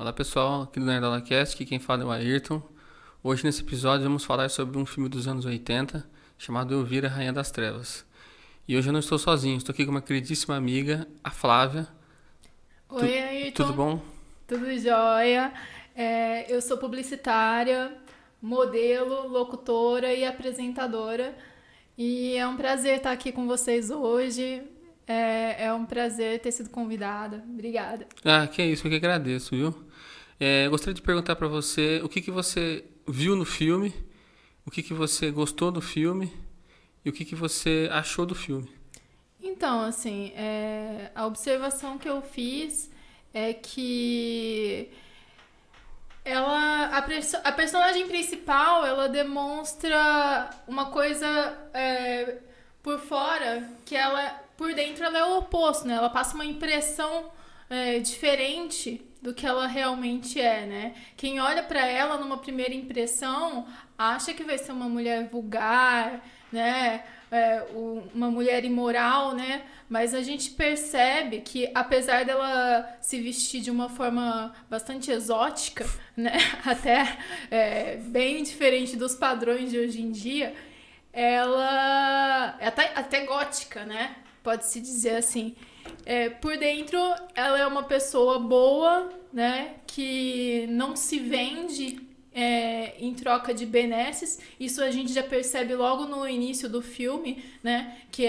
Olá pessoal, aqui do Nerdola Cast, aqui quem fala é o Ayrton. Hoje nesse episódio vamos falar sobre um filme dos anos 80 chamado Elvira, Rainha das Trevas. E hoje eu não estou sozinho, estou aqui com uma queridíssima amiga, a Flávia. Oi, Ayrton. Tudo bom? Tudo jóia? Eu sou publicitária, modelo, locutora e apresentadora. E é um prazer estar aqui com vocês hoje. É um prazer ter sido convidada. Obrigada. Ah, que é isso, eu que agradeço, viu? Gostaria de perguntar pra você o que você viu no filme, o que você gostou do filme e o que você achou do filme. Então, assim, a observação que eu fiz é que a personagem principal, ela demonstra uma coisa por fora que por dentro ela é o oposto, né? Ela passa uma impressão diferente do que ela realmente é, né? Quem olha pra ela numa primeira impressão acha que vai ser uma mulher vulgar, né? Uma mulher imoral, né? Mas a gente percebe que, apesar dela se vestir de uma forma bastante exótica, né? Até bem diferente dos padrões de hoje em dia, ela é até gótica, né? Pode-se dizer assim. Por dentro, ela é uma pessoa boa, né? Que não se vende em troca de benesses. Isso a gente já percebe logo no início do filme, né? Que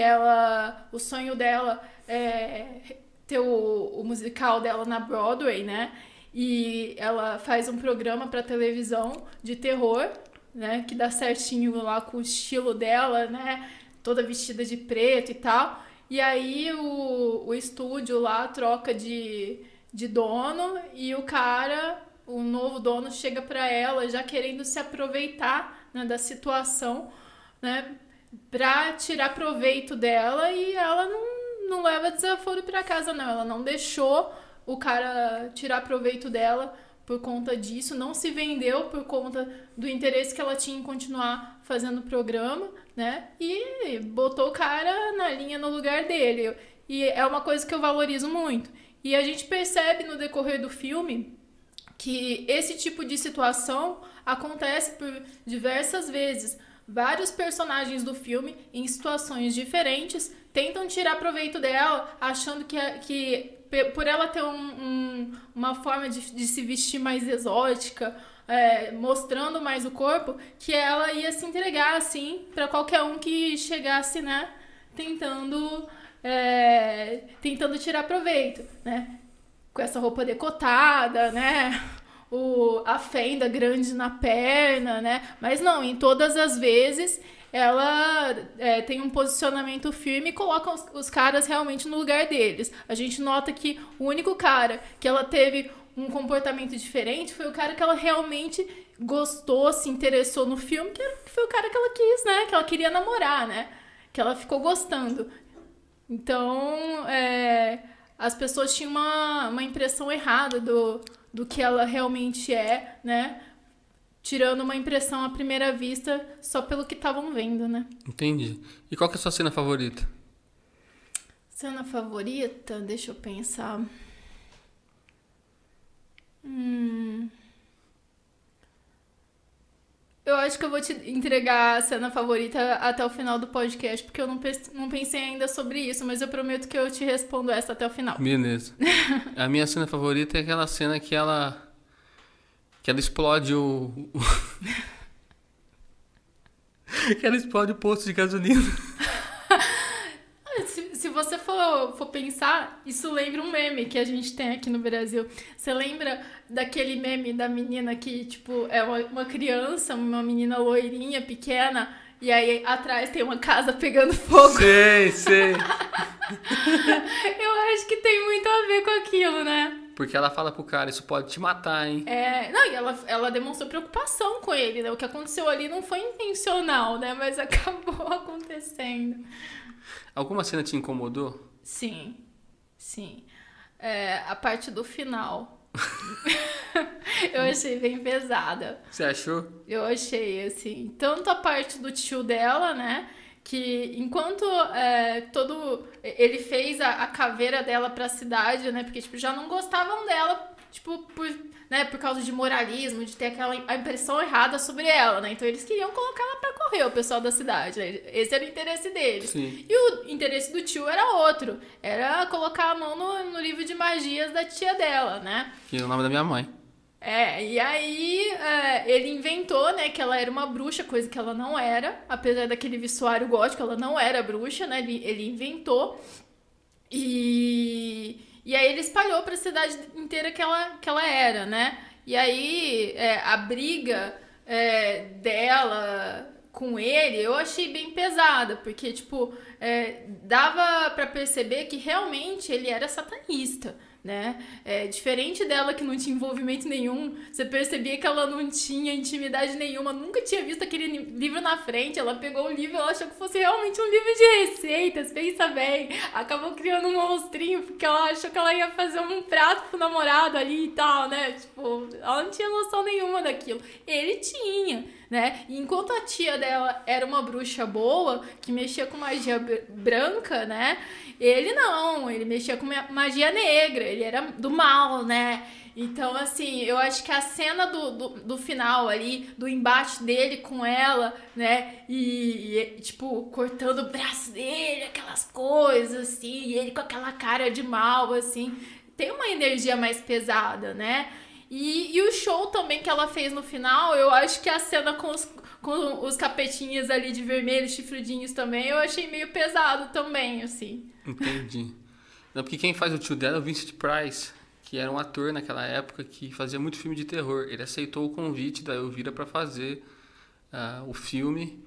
o sonho dela é ter o musical dela na Broadway, né? E ela faz um programa para televisão de terror, né? Que dá certinho lá com o estilo dela, né? Toda vestida de preto e tal. E aí o estúdio lá troca de dono e o novo dono chega para ela já querendo se aproveitar, né, da situação, né, para tirar proveito dela, e ela não leva desaforo para casa, não. Ela não deixou o cara tirar proveito dela por conta disso, não se vendeu por conta do interesse que ela tinha em continuar fazendo o programa, né? E botou o cara na linha no lugar dele. E é uma coisa que eu valorizo muito. E a gente percebe no decorrer do filme que esse tipo de situação acontece por diversas vezes. Vários personagens do filme, em situações diferentes, tentam tirar proveito dela, achando que por ela ter uma forma de se vestir mais exótica, mostrando mais o corpo, que ela ia se entregar, assim, para qualquer um que chegasse, né, tentando tirar proveito, né, com essa roupa decotada, né, a fenda grande na perna, né, mas não, em todas as vezes ela tem um posicionamento firme e coloca os caras realmente no lugar deles. A gente nota que o único cara que ela teve um comportamento diferente foi o cara que ela realmente gostou, se interessou no filme, que foi o cara que ela quis, né? Que ela queria namorar, né? Que ela ficou gostando. Então, as pessoas tinham uma impressão errada do que ela realmente é, né? Tirando uma impressão à primeira vista só pelo que estavam vendo, né? Entendi. E qual que é a sua cena favorita? Cena favorita? Deixa eu pensar. Eu acho que eu vou te entregar a cena favorita até o final do podcast, porque eu não pensei ainda sobre isso, mas eu prometo que eu te respondo essa até o final. Beleza. A minha cena favorita é aquela cena que ela explode que ela explode o posto de gasolina. Se você for pensar, isso lembra um meme que a gente tem aqui no Brasil. Você lembra daquele meme da menina que, tipo, é uma criança, uma menina loirinha, pequena, e aí atrás tem uma casa pegando fogo? Sei. Eu acho que tem muito a ver com aquilo, né? Porque ela fala pro cara, isso pode te matar, hein? Não, e ela demonstrou preocupação com ele, né? O que aconteceu ali não foi intencional, né? Mas acabou acontecendo. Alguma cena te incomodou? Sim. A parte do final. Eu achei bem pesada. Você achou? Eu achei, assim, tanto a parte do tio dela, né? Que enquanto ele fez a caveira dela pra cidade, né? Porque, tipo, já não gostavam dela tipo, por causa de moralismo, de ter a impressão errada sobre ela, né? Então eles queriam colocar ela pra correr, o pessoal da cidade, né? Esse era o interesse deles. Sim. E o interesse do tio era outro, era colocar a mão no livro de magias da tia dela, né? Que é o nome da minha mãe. E aí ele inventou, né, que ela era uma bruxa, coisa que ela não era, apesar daquele vestuário gótico, ela não era bruxa, né, ele inventou, e aí ele espalhou pra cidade inteira que ela era, né, e aí a briga dela com ele, eu achei bem pesada, porque, tipo, dava pra perceber que realmente ele era satanista, né? Diferente dela, que não tinha envolvimento nenhum, você percebia que ela não tinha intimidade nenhuma, nunca tinha visto aquele livro na frente, ela pegou o livro, ela achou que fosse realmente um livro de receitas, pensa bem, acabou criando um monstrinho, porque ela achou que ela ia fazer um prato pro namorado ali e tal, né? Tipo, ela não tinha noção nenhuma daquilo. Ele tinha, né? E enquanto a tia dela era uma bruxa boa, que mexia com magia branca, né? Ele não, ele mexia com magia negra, ele era do mal, né? Então, assim, eu acho que a cena do final ali, do embate dele com ela, né? E tipo, cortando o braço dele, aquelas coisas, assim, e ele com aquela cara de mal, assim, tem uma energia mais pesada, né? E o show também que ela fez no final, eu acho que a cena com os capetinhas ali de vermelho, chifrudinhos também, eu achei meio pesado também, assim. Entendi. Não, porque quem faz o tio dela é o Vincent Price, que era um ator naquela época que fazia muito filme de terror. Ele aceitou o convite da Elvira para fazer o filme,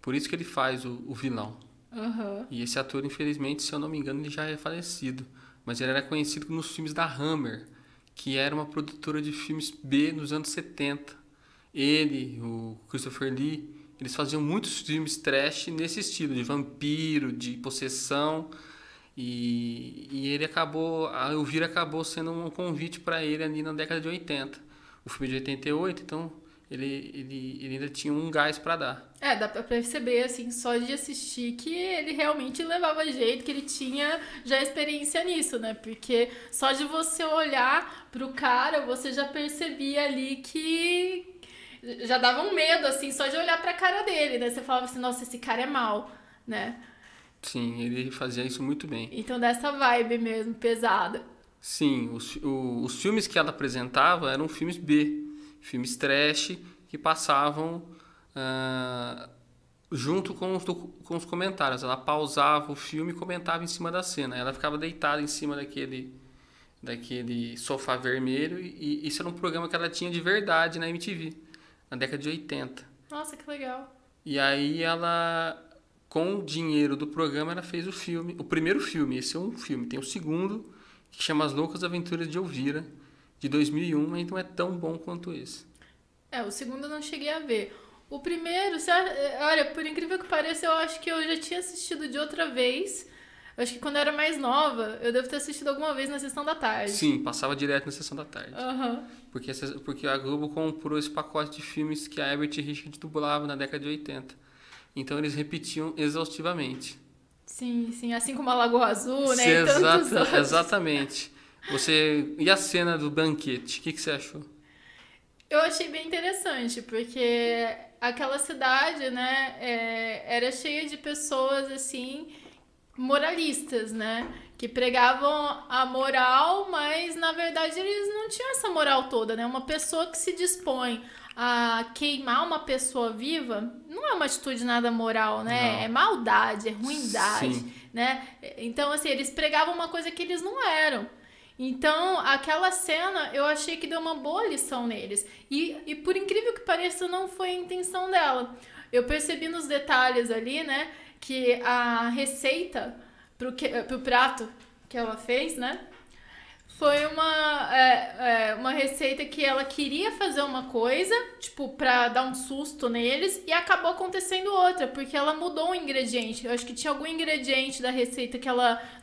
por isso que ele faz o vilão. Uhum. E esse ator, infelizmente, se eu não me engano, ele já é falecido. Mas ele era conhecido nos filmes da Hammer, que era uma produtora de filmes B nos anos 70. Ele, o Christopher Lee, eles faziam muitos filmes trash nesse estilo, de vampiro, de possessão. E a Elvira acabou sendo um convite para ele ali na década de 80. O filme é de 88, então ele ainda tinha um gás para dar. Dá pra perceber, assim, só de assistir que ele realmente levava jeito, que ele tinha já experiência nisso, né? Porque só de você olhar pro cara, você já percebia ali que já dava um medo, assim, só de olhar pra cara dele, né? Você falava assim, nossa, esse cara é mau, né? Sim, ele fazia isso muito bem. Então dessa vibe mesmo, pesada. Sim, os filmes que ela apresentava eram filmes B, filmes trash que passavam junto com os comentários. Ela pausava o filme e comentava em cima da cena. Ela ficava deitada em cima daquele sofá vermelho e isso era um programa que ela tinha de verdade na MTV, na década de 80. Nossa, que legal. E aí ela, com o dinheiro do programa, ela fez o primeiro filme. Esse é um filme. Tem o segundo, que chama As Loucas Aventuras de Elvira, de 2001, mas não é tão bom quanto esse. O segundo eu não cheguei a ver. O primeiro, olha, por incrível que pareça, eu acho que eu já tinha assistido de outra vez. Eu acho que quando eu era mais nova, eu devo ter assistido alguma vez na Sessão da Tarde. Sim, passava direto na Sessão da Tarde. Uhum. Porque a Globo comprou esse pacote de filmes que a Herbert Richards dublava na década de 80. Então eles repetiam exaustivamente. Sim, sim. Assim como a Lagoa Azul, né? Exatamente. E a cena do banquete? O que você achou? Eu achei bem interessante, porque aquela cidade, né, era cheia de pessoas, assim, moralistas, né? Que pregavam a moral, mas, na verdade, eles não tinham essa moral toda, né? Uma pessoa que se dispõe a queimar uma pessoa viva não é uma atitude nada moral, né? Não. É maldade, é ruindade, Sim. né? Então, assim, eles pregavam uma coisa que eles não eram. Então, aquela cena, eu achei que deu uma boa lição neles. E por incrível que pareça, não foi a intenção dela. Eu percebi nos detalhes ali, né, que a receita pro prato que ela fez, né, foi uma receita que ela queria fazer uma coisa, tipo, pra dar um susto neles, e acabou acontecendo outra, porque ela mudou um ingrediente. Eu acho que tinha algum ingrediente da receita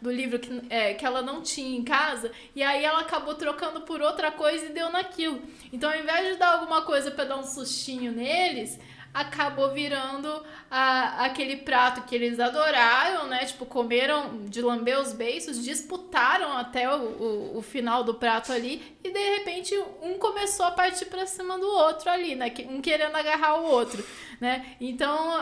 do livro que ela não tinha em casa, e aí ela acabou trocando por outra coisa e deu naquilo. Então, ao invés de dar alguma coisa pra dar um sustinho neles, acabou virando aquele prato que eles adoraram, né? Tipo, comeram de lamber os beiços, disputaram até o final do prato ali e de repente um começou a partir pra cima do outro ali, né? Um querendo agarrar o outro, né? Então,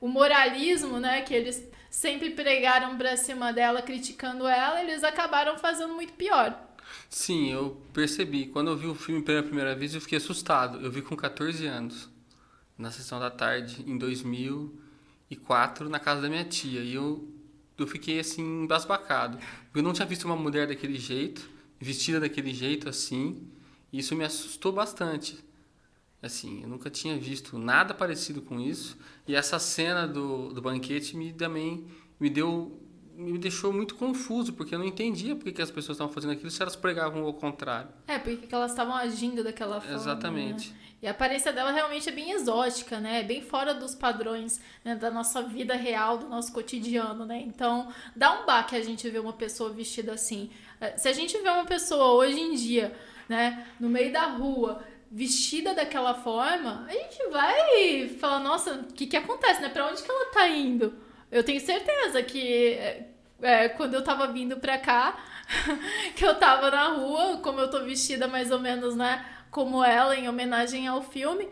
o moralismo, né, que eles sempre pregaram pra cima dela, criticando ela, eles acabaram fazendo muito pior. Sim, eu percebi. Quando eu vi o filme pela primeira vez, eu fiquei assustado. Eu vi com 14 anos, na sessão da tarde, em 2004, na casa da minha tia. E eu fiquei, assim, embasbacado. Eu não tinha visto uma mulher daquele jeito, vestida daquele jeito, assim. E isso me assustou bastante. Assim, eu nunca tinha visto nada parecido com isso. E essa cena do banquete também me deixou muito confuso, porque eu não entendia por que as pessoas estavam fazendo aquilo se elas pregavam ao contrário. Porque elas estavam agindo daquela forma. Exatamente. Né? E a aparência dela realmente é bem exótica, né? É bem fora dos padrões, né, da nossa vida real, do nosso cotidiano, né? Então, dá um baque a gente ver uma pessoa vestida assim. Se a gente vê uma pessoa hoje em dia, né, no meio da rua, vestida daquela forma, a gente vai falar, nossa, o que acontece, né? Pra onde que ela tá indo? Eu tenho certeza que quando eu tava vindo pra cá, que eu tava na rua, como eu tô vestida mais ou menos, né, como ela, em homenagem ao filme,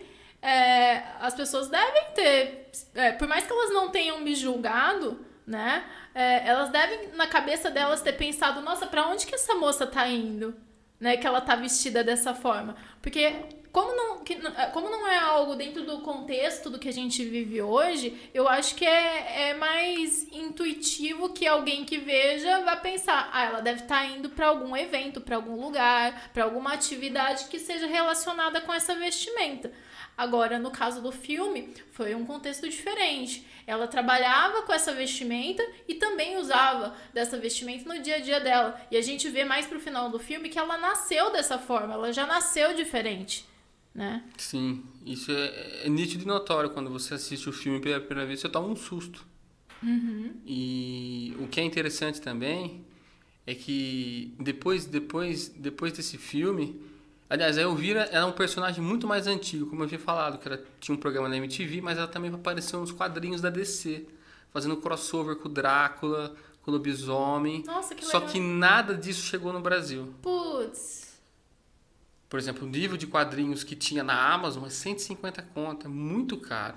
as pessoas devem ter, por mais que elas não tenham me julgado, né, elas devem, na cabeça delas, ter pensado, nossa, pra onde que essa moça tá indo? Né, que ela tá vestida dessa forma. Porque como não é algo dentro do contexto do que a gente vive hoje, eu acho que é mais intuitivo que alguém que veja vá pensar, ela deve estar indo para algum evento, para algum lugar, para alguma atividade que seja relacionada com essa vestimenta. Agora, no caso do filme, foi um contexto diferente. Ela trabalhava com essa vestimenta e também usava dessa vestimenta no dia a dia dela. E a gente vê mais pro final do filme que ela nasceu dessa forma, ela já nasceu diferente, né? Sim, isso é nítido e notório. Quando você assiste o filme pela primeira vez, você toma um susto. Uhum. E o que é interessante também é que depois desse filme... Aliás, a Elvira era um personagem muito mais antigo, como eu havia falado, que ela tinha um programa na MTV, mas ela também apareceu nos quadrinhos da DC, fazendo crossover com o Drácula, com o Lobisomem. Nossa, que só legal. que nada disso chegou no Brasil. Putz. Por exemplo, o livro de quadrinhos que tinha na Amazon é 150 conto, é muito caro.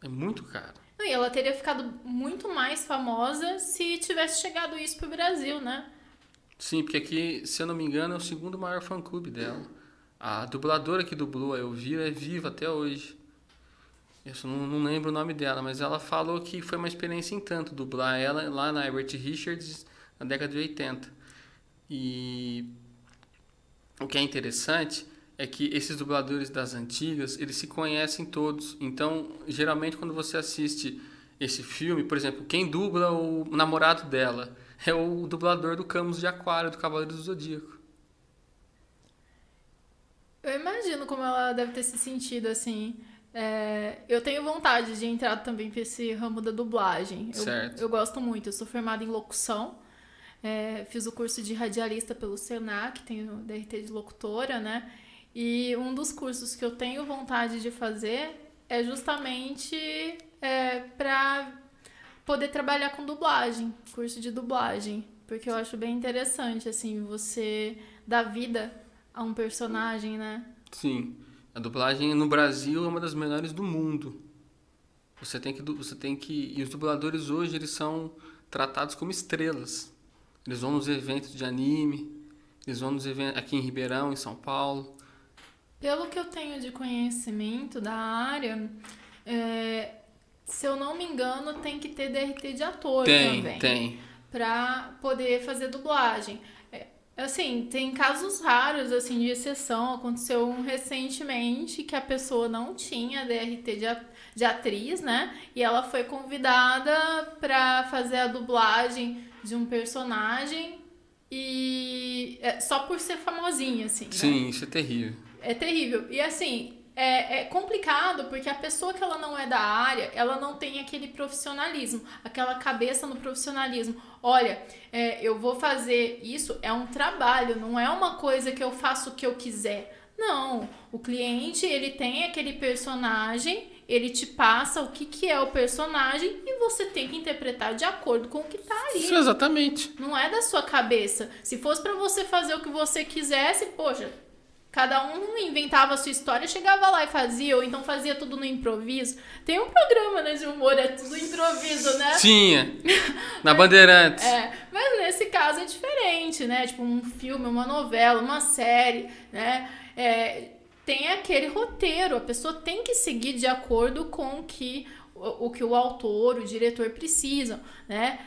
É muito caro. E ela teria ficado muito mais famosa se tivesse chegado isso pro Brasil, né? Sim, porque aqui, se eu não me engano, é o segundo maior fã-clube dela. A dubladora que dublou a Elvira é viva até hoje. Eu só não lembro o nome dela, mas ela falou que foi uma experiência em tanto dublar ela lá na Herbert Richards na década de 80. E o que é interessante é que esses dubladores das antigas, eles se conhecem todos. Então, geralmente, quando você assiste esse filme, por exemplo, quem dubla o namorado dela é o dublador do Camus de Aquário, do Cavaleiro do Zodíaco. Eu imagino como ela deve ter se sentido, assim. Eu tenho vontade de entrar também pra esse ramo da dublagem. Certo. Eu gosto muito, eu sou formada em locução. Fiz o curso de radialista pelo Senac, tenho DRT de locutora, né? E um dos cursos que eu tenho vontade de fazer é justamente para poder trabalhar com dublagem, curso de dublagem, porque eu acho bem interessante, assim, você dar vida a um personagem, né? Sim, a dublagem no Brasil é uma das melhores do mundo. Você tem que e os dubladores hoje, eles são tratados como estrelas. Eles vão nos eventos de anime, eles vão nos eventos aqui em Ribeirão, em São Paulo. Pelo que eu tenho de conhecimento da área, se eu não me engano, tem que ter DRT de ator também. Tem. Pra poder fazer dublagem. Assim, tem casos raros, assim, de exceção. Aconteceu recentemente que a pessoa não tinha DRT de atriz, né? E ela foi convidada pra fazer a dublagem de um personagem e só por ser famosinha, assim, né? Sim, isso é terrível. É terrível. E assim, é complicado porque a pessoa que ela não é da área, ela não tem aquele profissionalismo, aquela cabeça no profissionalismo. Olha, eu vou fazer isso, é um trabalho, não é uma coisa que eu faço o que eu quiser. Não, o cliente, ele tem aquele personagem, ele te passa o que é o personagem e você tem que interpretar de acordo com o que tá ali. Isso, exatamente. Não é da sua cabeça. Se fosse pra você fazer o que você quisesse, poxa, cada um inventava a sua história, chegava lá e fazia, ou então fazia tudo no improviso. Tem um programa, né, de humor, é tudo improviso, né? Tinha. Na Bandeirantes. Mas nesse caso é diferente, né? Tipo, um filme, uma novela, uma série, né? Tem aquele roteiro, a pessoa tem que seguir de acordo com o que o autor, o diretor precisam, né?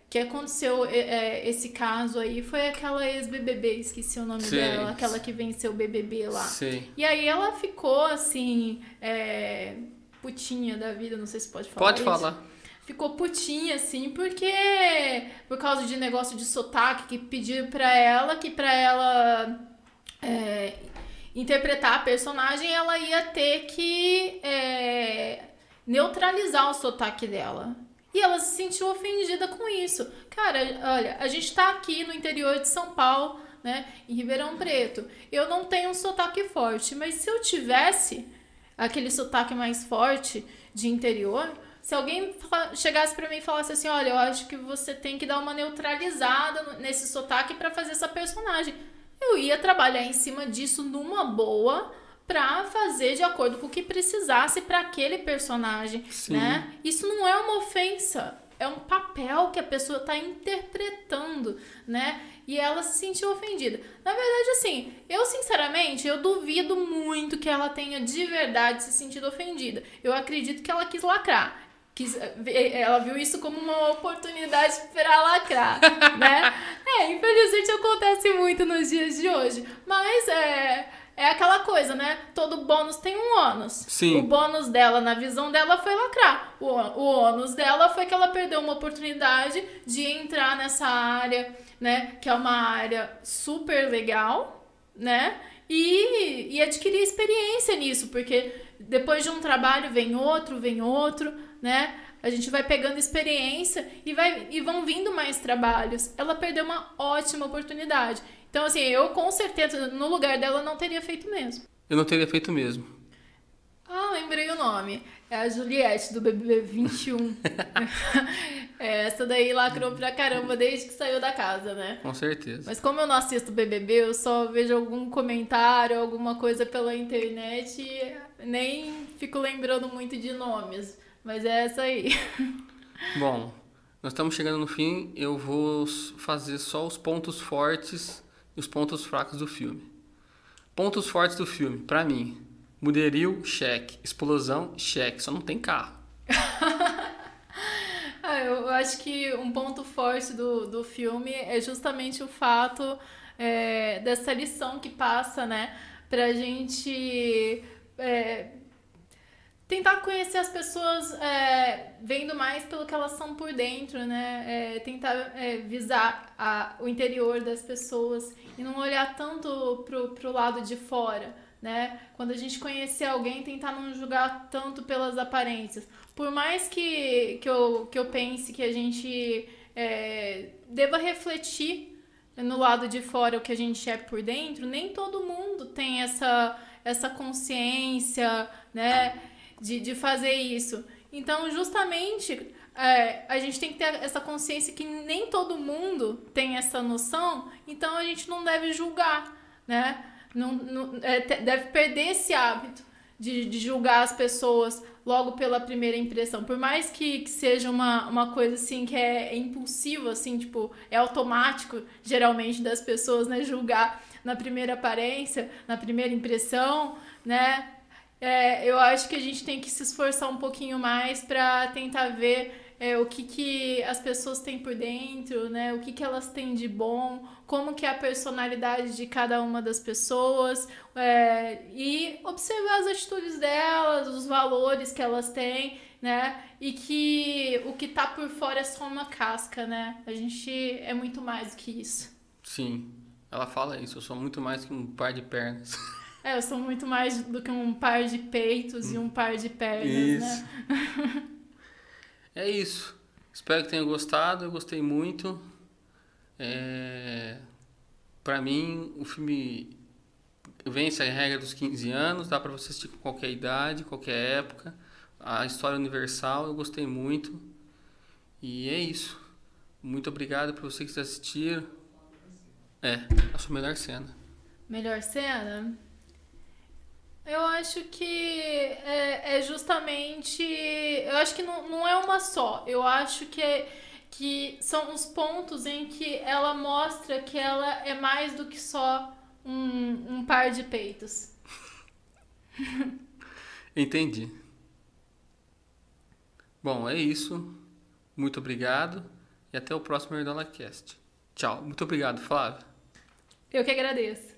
Que aconteceu, esse caso aí, foi aquela ex-BBB, esqueci o nome dela, aquela que venceu o BBB lá. Sim. E aí ela ficou, assim, putinha da vida, não sei se pode falar Pode falar. Ficou putinha, assim, porque por causa de negócio de sotaque, que pediram pra ela, interpretar a personagem, ela ia ter que neutralizar o sotaque dela. E ela se sentiu ofendida com isso. Cara, olha, a gente tá aqui no interior de São Paulo, né, em Ribeirão Preto. Eu não tenho um sotaque forte, mas se eu tivesse aquele sotaque mais forte de interior, se alguém chegasse pra mim e falasse assim, olha, eu acho que você tem que dar uma neutralizada nesse sotaque pra fazer essa personagem, eu ia trabalhar em cima disso numa boa pra fazer de acordo com o que precisasse pra aquele personagem, né? Isso não é uma ofensa, é um papel que a pessoa tá interpretando, né? E ela se sentiu ofendida. Na verdade, assim, eu sinceramente, eu duvido muito que ela tenha de verdade se sentido ofendida. Eu acredito que ela quis lacrar. Ela viu isso como uma oportunidade para lacrar, né? Infelizmente acontece muito nos dias de hoje. Mas é aquela coisa, né? Todo bônus tem um ônus. Sim. O bônus dela, na visão dela, foi lacrar. O ônus dela foi que ela perdeu uma oportunidade de entrar nessa área, né? Que é uma área super legal, né? E adquirir experiência nisso, porque depois de um trabalho vem outro, né? A gente vai pegando experiência e vão vindo mais trabalhos. Ela perdeu uma ótima oportunidade. Então, assim, eu com certeza, no lugar dela, não teria feito mesmo. Eu não teria feito mesmo. Ah, lembrei o nome. É a Juliette, do BBB 21. Essa daí lacrou pra caramba desde que saiu da casa, né? Com certeza. Mas como eu não assisto BBB, eu só vejo algum comentário, alguma coisa pela internet e nem fico lembrando muito de nomes. Mas é essa aí. Bom, nós estamos chegando no fim. Eu vou fazer só os pontos fortes e os pontos fracos do filme. Pontos fortes do filme, pra mim. Mulherio, cheque. Explosão, cheque. Só não tem carro. Eu acho que um ponto forte do filme é justamente o fato dessa lição que passa, né? Pra gente tentar conhecer as pessoas vendo mais pelo que elas são por dentro, né? Tentar visar o interior das pessoas e não olhar tanto pro lado de fora, né? Quando a gente conhecer alguém, tentar não julgar tanto pelas aparências. Por mais que eu pense que a gente deva refletir no lado de fora o que a gente é por dentro, nem todo mundo tem essa consciência, né? De fazer isso. Então, justamente, a gente tem que ter essa consciência que nem todo mundo tem essa noção, então a gente não deve julgar, né? Deve perder esse hábito de julgar as pessoas logo pela primeira impressão. Por mais que seja uma coisa assim que é impulsiva, assim, tipo, é automático, geralmente, das pessoas, né? Julgar na primeira aparência, na primeira impressão, né? Eu acho que a gente tem que se esforçar um pouquinho mais para tentar ver o que as pessoas têm por dentro, né? O que elas têm de bom, como que é a personalidade de cada uma das pessoas, e observar as atitudes delas, os valores que elas têm, né? E que o que tá por fora é só uma casca, né? A gente é muito mais do que isso. Sim, ela fala isso. Eu sou muito mais que um par de pernas. Eu sou muito mais do que um par de peitos e um par de pernas, isso. Né? É isso. Espero que tenha gostado. Eu gostei muito. Pra mim, o filme vence a regra dos 15 anos, dá pra você assistir com qualquer idade, qualquer época. A história universal, eu gostei muito. E é isso. Muito obrigado por você que assistir. A sua melhor cena. Melhor cena? Eu acho que é justamente. Eu acho que não é uma só. Eu acho que são os pontos em que ela mostra que ela é mais do que só um par de peitos. Entendi. Bom, é isso. Muito obrigado. E até o próximo NerdolaCast. Tchau. Muito obrigado, Flávio. Eu que agradeço.